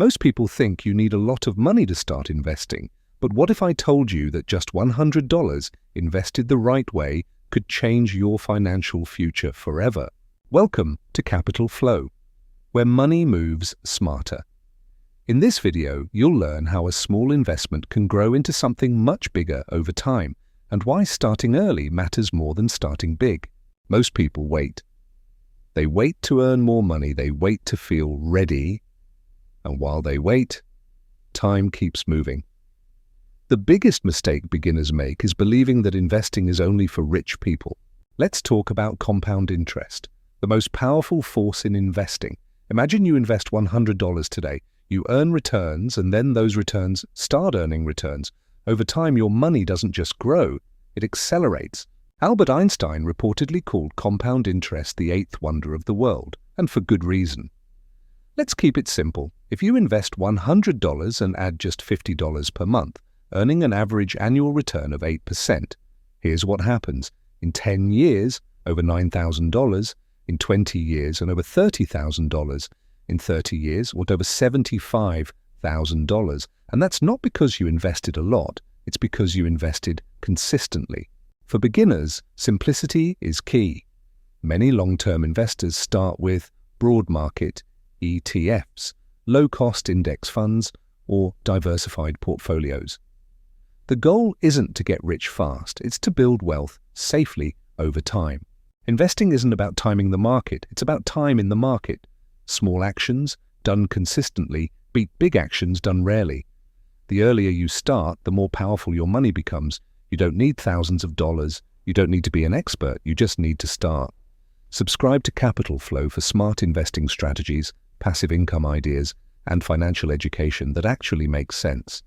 Most people think you need a lot of money to start investing, but what if I told you that just $100 invested the right way could change your financial future forever? Welcome to Capital Flow, where money moves smarter. In this video, you'll learn how a small investment can grow into something much bigger over time, and why starting early matters more than starting big. Most people wait. They wait to earn more money, they wait to feel ready, and while they wait, time keeps moving. The biggest mistake beginners make is believing that investing is only for rich people. Let's talk about compound interest, the most powerful force in investing. Imagine you invest $100 today. You earn returns, and then those returns start earning returns. Over time, your money doesn't just grow, it accelerates. Albert Einstein reportedly called compound interest the eighth wonder of the world, and for good reason. Let's keep it simple. If you invest $100 and add just $50 per month, earning an average annual return of 8%, here's what happens. In 10 years, over $9,000, in 20 years, and over $30,000, in 30 years, or over $75,000. And that's not because you invested a lot, it's because you invested consistently. For beginners, simplicity is key. Many long-term investors start with broad market ETFs, low-cost index funds, or diversified portfolios. The goal isn't to get rich fast, it's to build wealth safely over time. Investing isn't about timing the market, it's about time in the market. Small actions, done consistently, beat big actions done rarely. The earlier you start, the more powerful your money becomes. You don't need thousands of dollars. You don't need to be an expert. You just need to start. Subscribe to Capital Flow for smart investing strategies, passive income ideas, and financial education that actually makes sense.